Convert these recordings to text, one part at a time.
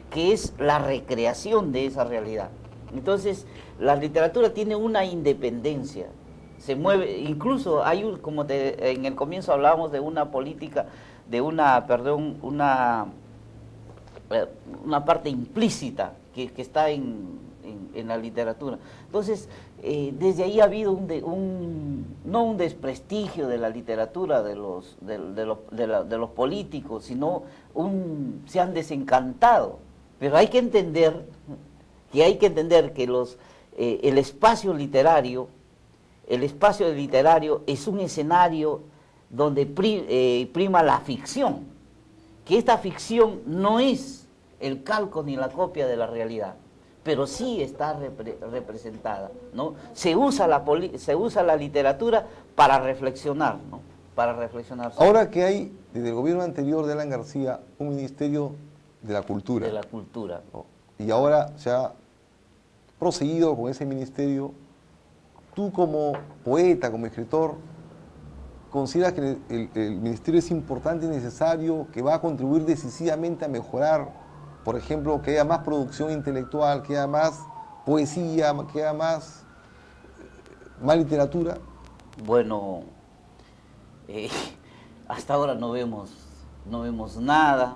que es la recreación de esa realidad. Entonces, la literatura tiene una independencia, se mueve, incluso hay un, como en el comienzo hablábamos de una política, de una parte implícita que está en la literatura. Entonces, desde ahí ha habido no un desprestigio de la literatura de los políticos, sino se han desencantado. Pero hay que entender que el espacio literario es un escenario donde prima la ficción, que esta ficción no es el calco ni la copia de la realidad, pero sí está representada, ¿no? Se usa la literatura para reflexionar, ¿no? Para reflexionar. Ahora que hay, desde el gobierno anterior de Alan García, un Ministerio de la Cultura. De la Cultura. ¿No? Y ahora se ha proseguido con ese ministerio. Tú como poeta, como escritor, ¿consideras que el ministerio es importante y necesario, que va a contribuir decisivamente a mejorar, por ejemplo, que haya más producción intelectual, que haya más poesía, que haya más literatura? Bueno, hasta ahora no vemos nada.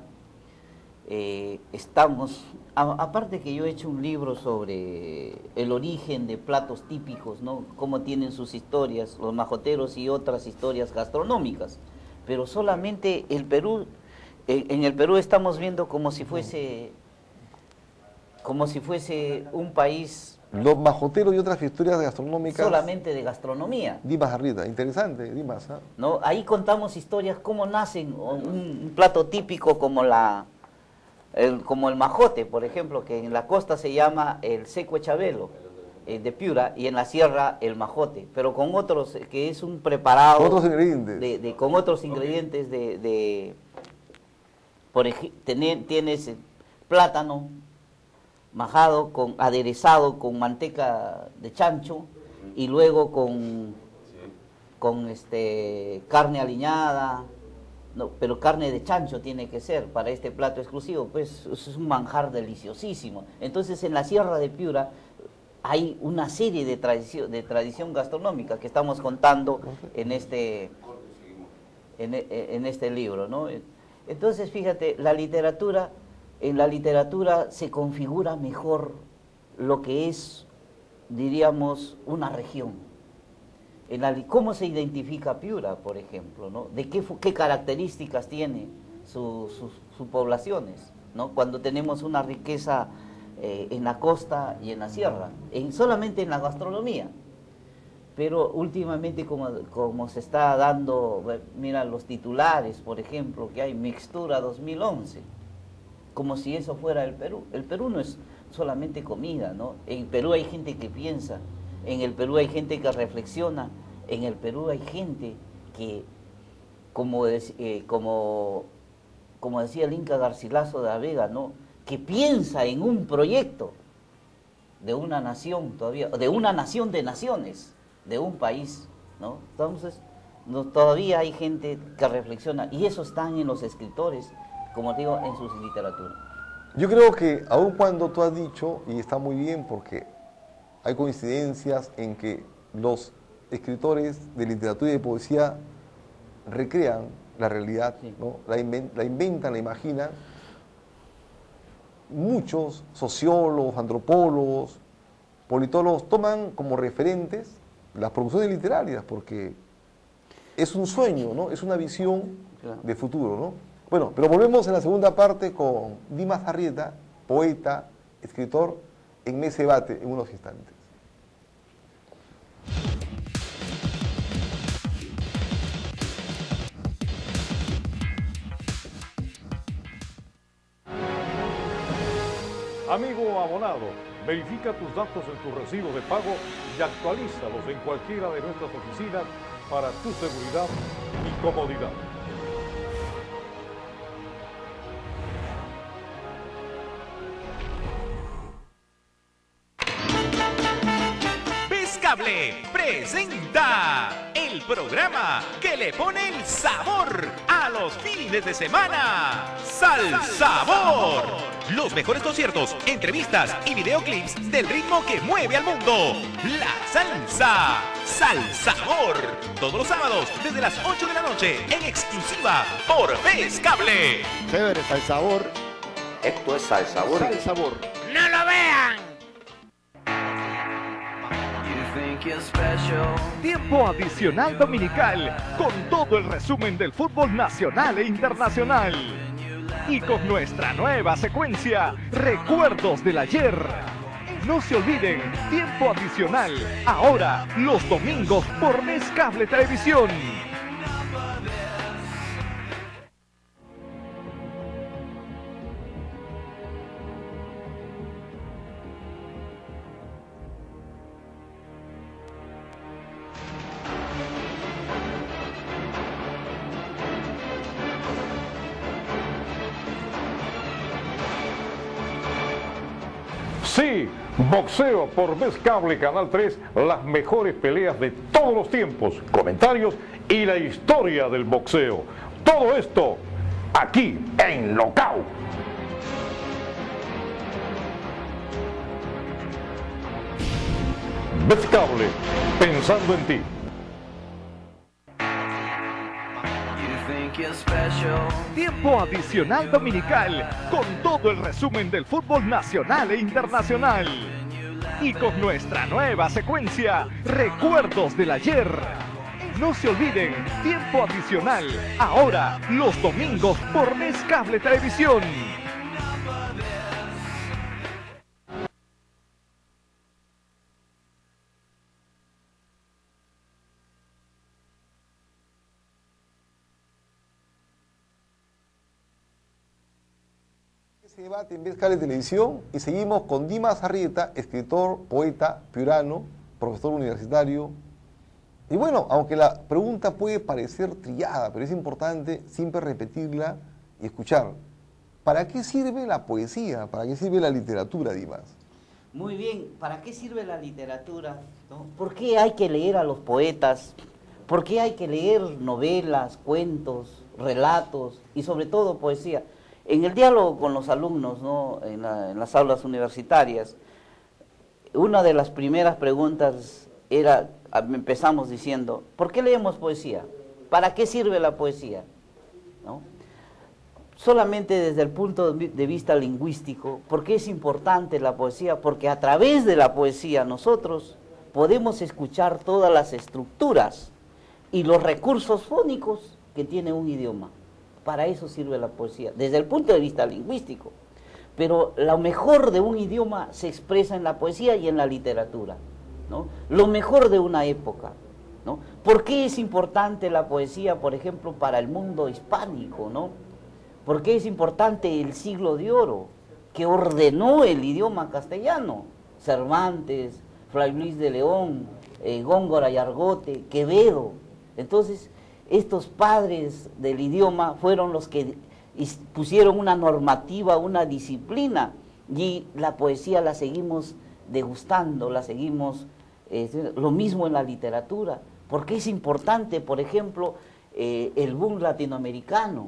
Aparte que yo he hecho un libro sobre el origen de platos típicos, ¿no? Cómo tienen sus historias, los majoteros y otras historias gastronómicas. Pero solamente el Perú, en el Perú estamos viendo como si fuese un país... Los majoteros y otras historias gastronómicas. Solamente de gastronomía. Dimas Arrieta, interesante, Dimas. ¿No? Ahí contamos historias, cómo nacen un plato típico como el majote, por ejemplo, que en la costa se llama el seco chabelo, de Piura, y en la sierra el majote, pero con otros, que es un preparado... Con otros ingredientes. Con otros ingredientes tienes plátano majado, aderezado con manteca de chancho, y luego con carne aliñada, no, pero carne de chancho tiene que ser para este plato exclusivo, pues es un manjar deliciosísimo. Entonces en la sierra de Piura hay una serie de tradición gastronómica que estamos contando en este libro, ¿no? Entonces fíjate, en la literatura se configura mejor lo que es, diríamos, una región. ¿Cómo se identifica Piura, por ejemplo, ¿no? ¿De qué características tiene sus poblaciones, ¿no? Cuando tenemos una riqueza en la costa y en la sierra, solamente en la gastronomía. Pero últimamente como se está dando, mira los titulares, por ejemplo, que hay Mixtura 2011, como si eso fuera el Perú. El Perú no es solamente comida, ¿no? En el Perú hay gente que piensa, en el Perú hay gente que reflexiona, en el Perú hay gente que, como decía el Inca Garcilaso de la Vega, ¿no? Que piensa en un proyecto de una nación todavía, de una nación de naciones, de un país, ¿no? Entonces, todavía hay gente que reflexiona, y eso están en los escritores, como digo, en sus literaturas. Yo creo que, aun cuando tú has dicho, y está muy bien porque hay coincidencias en que los escritores de literatura y de poesía recrean la realidad, sí, ¿no? La inventan, la imaginan. Muchos sociólogos, antropólogos, politólogos toman como referentes las producciones literarias porque es un sueño, ¿no? Es una visión de futuro, ¿no? Bueno, pero volvemos en la segunda parte con Dimas Arrieta, poeta, escritor, en Mesa Debate en unos instantes. Amigo abonado, verifica tus datos en tu recibo de pago y actualízalos en cualquiera de nuestras oficinas para tu seguridad y comodidad. Pescable presenta el programa que le pone el sabor a los fines de semana. ¡Sal Sabor! Los mejores conciertos, entrevistas y videoclips del ritmo que mueve al mundo. La salsa. Salsabor. Todos los sábados desde las 8 de la noche en exclusiva por Vez Cable. Chévere, Salsabor. Esto es Salsabor. Salsabor. ¡No lo vean! Tiempo adicional dominical, con todo el resumen del fútbol nacional e internacional. Y con nuestra nueva secuencia, Recuerdos del Ayer. No se olviden, tiempo adicional, ahora los domingos por Vez Cable Televisión. Sí, boxeo por Vez Cable Canal 3, las mejores peleas de todos los tiempos, comentarios y la historia del boxeo. Todo esto aquí en Locao. Vez Cable, pensando en ti. Tiempo adicional dominical, con todo el resumen del fútbol nacional e internacional. Y con nuestra nueva secuencia, Recuerdos del Ayer. No se olviden, tiempo adicional, ahora los domingos por Vez Cable Televisión. Ese debate en Vez Cable Televisión y seguimos con Dimas Arrieta, escritor, poeta, piurano, profesor universitario. Y bueno, aunque la pregunta puede parecer trillada, pero es importante siempre repetirla y escuchar. ¿Para qué sirve la poesía? ¿Para qué sirve la literatura, Dimas? Muy bien, ¿para qué sirve la literatura? ¿No? ¿Por qué hay que leer a los poetas? ¿Por qué hay que leer novelas, cuentos, relatos y sobre todo poesía? En el diálogo con los alumnos, ¿no? en las aulas universitarias, una de las primeras preguntas era, empezamos diciendo, ¿por qué leemos poesía? ¿Para qué sirve la poesía? ¿No? Solamente desde el punto de vista lingüístico, ¿por qué es importante la poesía? Porque a través de la poesía nosotros podemos escuchar todas las estructuras y los recursos fónicos que tiene un idioma. Para eso sirve la poesía, desde el punto de vista lingüístico. Pero lo mejor de un idioma se expresa en la poesía y en la literatura, ¿no? Lo mejor de una época, ¿no? ¿Por qué es importante la poesía, por ejemplo, para el mundo hispánico, ¿no? ¿Por qué es importante el Siglo de Oro, que ordenó el idioma castellano? Cervantes, Fray Luis de León, Góngora y Argote, Quevedo. Entonces, estos padres del idioma fueron los que pusieron una normativa, una disciplina, y la poesía la seguimos degustando, la seguimos, lo mismo en la literatura. Porque es importante, por ejemplo, el boom latinoamericano,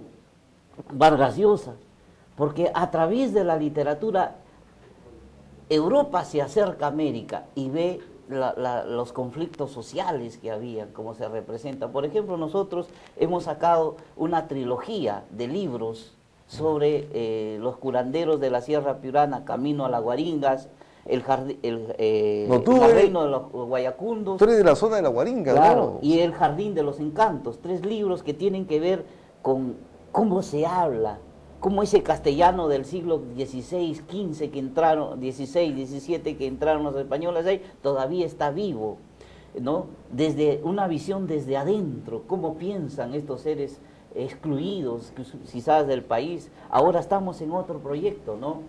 Vargas Llosa, porque a través de la literatura Europa se acerca a América y ve los conflictos sociales que había, como se representa. Por ejemplo, nosotros hemos sacado una trilogía de libros sobre los curanderos de la Sierra Piurana, Camino a las Guaringas, el reino de los Guayacundos. Tú eres de la zona de la Guaringa, claro, ¿no? Y el Jardín de los Encantos, 3 libros que tienen que ver con cómo se habla, cómo ese castellano del siglo XVI, XV que entraron, XVI, XVII que entraron los españoles ahí, todavía está vivo, ¿no? Desde una visión desde adentro, cómo piensan estos seres excluidos, quizás del país. Ahora estamos en otro proyecto, ¿no?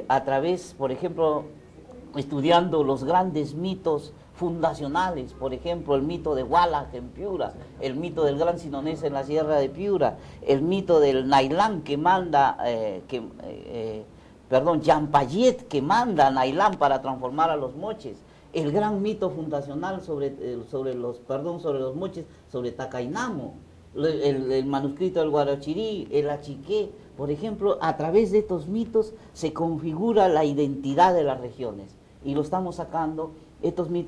A través, por ejemplo, estudiando los grandes mitos fundacionales, por ejemplo, el mito de Hualaj en Piura, el mito del Gran Sinonés en la Sierra de Piura, el mito del Nailán que manda, Yampayet que manda a Nailán para transformar a los moches, el gran mito fundacional sobre los moches, sobre Tacainamo, el manuscrito del Guarachirí, el Achiqué. Por ejemplo, a través de estos mitos se configura la identidad de las regiones y lo estamos sacando, estos mitos